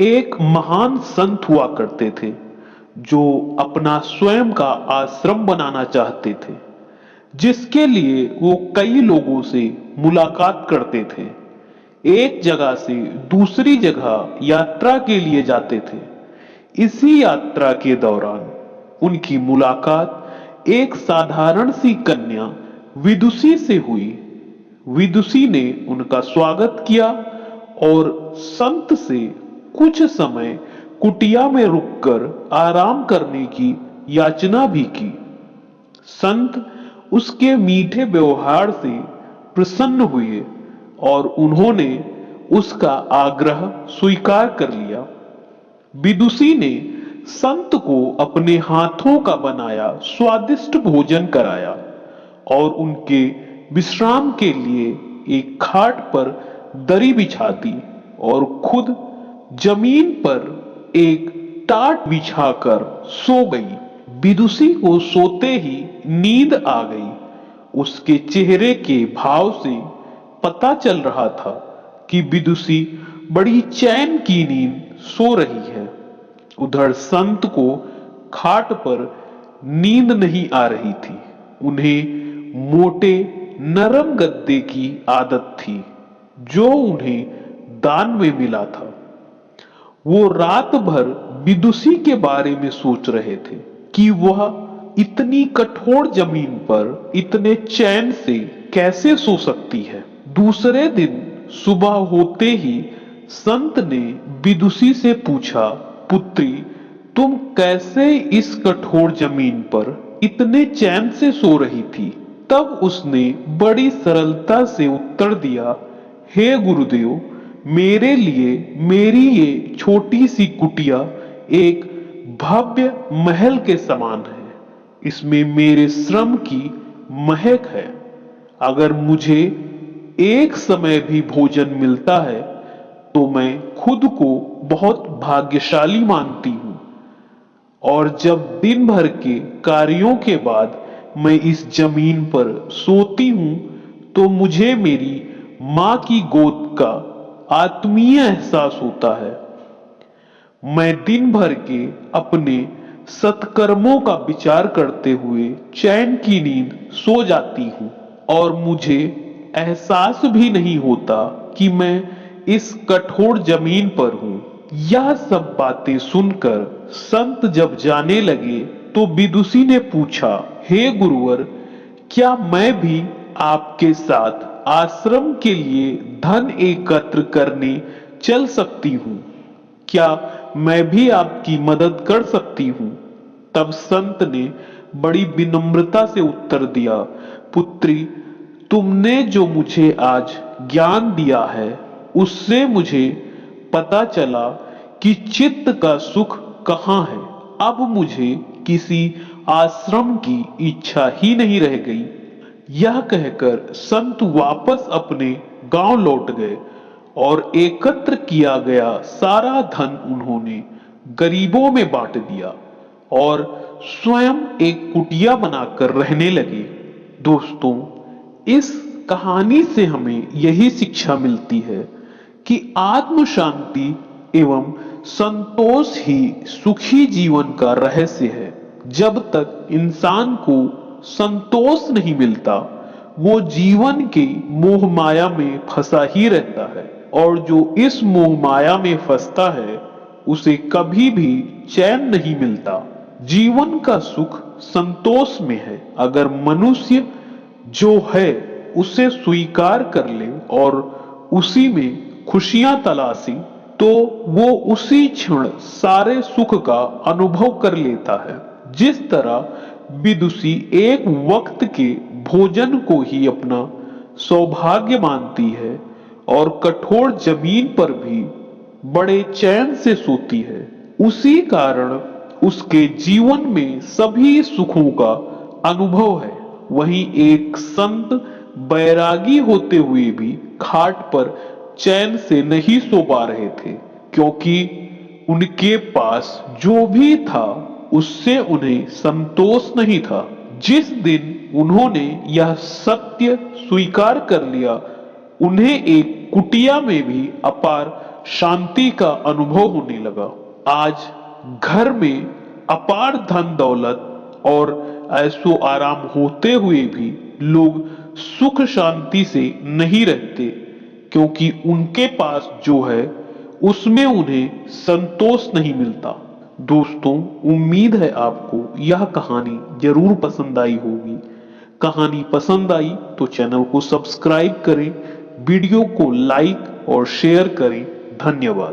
एक महान संत हुआ करते थे जो अपना स्वयं का आश्रम बनाना चाहते थे, जिसके लिए वो कई लोगों से मुलाकात करते थे। एक जगह से दूसरी जगह यात्रा के लिए जाते थे। इसी यात्रा के दौरान उनकी मुलाकात एक साधारण सी कन्या विदुषी से हुई। विदुषी ने उनका स्वागत किया और संत से कुछ समय कुटिया में रुककर आराम करने की याचना भी की। संत उसके मीठे व्यवहार से प्रसन्न हुए और उन्होंने उसका आग्रह स्वीकार कर लिया। विदुषी ने संत को अपने हाथों का बनाया स्वादिष्ट भोजन कराया और उनके विश्राम के लिए एक खाट पर दरी बिछा दी और खुद जमीन पर एक टाट बिछाकर सो गई। विदुषी को सोते ही नींद आ गई। उसके चेहरे के भाव से पता चल रहा था कि विदुषी बड़ी चैन की नींद सो रही है। उधर संत को खाट पर नींद नहीं आ रही थी। उन्हें मोटे नरम गद्दे की आदत थी जो उन्हें दान में मिला था। वो रात भर विदुषी के बारे में सोच रहे थे कि वह इतनी कठोर जमीन पर इतने चैन से कैसे सो सकती है। दूसरे दिन सुबह होते ही संत ने विदुषी से पूछा, पुत्री, तुम कैसे इस कठोर जमीन पर इतने चैन से सो रही थी? तब उसने बड़ी सरलता से उत्तर दिया, हे गुरुदेव, मेरे लिए मेरी ये छोटी सी कुटिया एक भव्य महल के समान है। इसमें मेरे श्रम की महक है। अगर मुझे एक समय भी भोजन मिलता है तो मैं खुद को बहुत भाग्यशाली मानती हूं। और जब दिन भर के कार्यों के बाद मैं इस जमीन पर सोती हूं तो मुझे मेरी मां की गोद का आत्मीय एहसास होता है। मैं दिन भर के अपने सत्कर्मों का विचार करते हुए चैन की नींद सो जाती हूं और मुझे एहसास भी नहीं होता कि मैं इस कठोर जमीन पर हूं। यह सब बातें सुनकर संत जब जाने लगे तो विदुषी ने पूछा, हे गुरुवर, क्या मैं भी आपके साथ आश्रम के लिए धन एकत्र करने चल सकती हूं? क्या मैं भी आपकी मदद कर सकती हूं? तब संत ने बड़ी विनम्रता से उत्तर दिया, पुत्री, तुमने जो मुझे आज ज्ञान दिया है उससे मुझे पता चला कि चित्त का सुख कहाँ है। अब मुझे किसी आश्रम की इच्छा ही नहीं रह गई। यह कहकर संत वापस अपने गांव लौट गए और एकत्र किया गया सारा धन उन्होंने गरीबों में बांट दिया और स्वयं एक कुटिया बनाकर रहने लगे। दोस्तों, इस कहानी से हमें यही शिक्षा मिलती है कि आत्म शांति एवं संतोष ही सुखी जीवन का रहस्य है। जब तक इंसान को संतोष नहीं मिलता, वो जीवन के मोह माया में फंसा ही रहता है और जो इस मोह माया में फंसता है उसे कभी भी चैन नहीं मिलता। जीवन का सुख संतोष में है। अगर मनुष्य जो है उसे स्वीकार कर ले और उसी में खुशियां तलाशी तो वो उसी क्षण सारे सुख का अनुभव कर लेता है। जिस तरह विदुषी एक वक्त के भोजन को ही अपना सौभाग्य मानती है और कठोर जमीन पर भी बड़े चैन से सोती है, उसी कारण उसके जीवन में सभी सुखों का अनुभव है। वहीं एक संत बैरागी होते हुए भी खाट पर चैन से नहीं सो पा रहे थे, क्योंकि उनके पास जो भी था उससे उन्हें संतोष नहीं था। जिस दिन उन्होंने यह सत्य स्वीकार कर लिया, उन्हें एक कुटिया में भी अपार शांति का अनुभव होने लगा। आज घर में अपार धन दौलत और ऐशो आराम होते हुए भी लोग सुख शांति से नहीं रहते, क्योंकि उनके पास जो है उसमें उन्हें संतोष नहीं मिलता। दोस्तों, उम्मीद है आपको यह कहानी जरूर पसंद आई होगी। कहानी पसंद आई तो चैनल को सब्सक्राइब करें, वीडियो को लाइक और शेयर करें। धन्यवाद।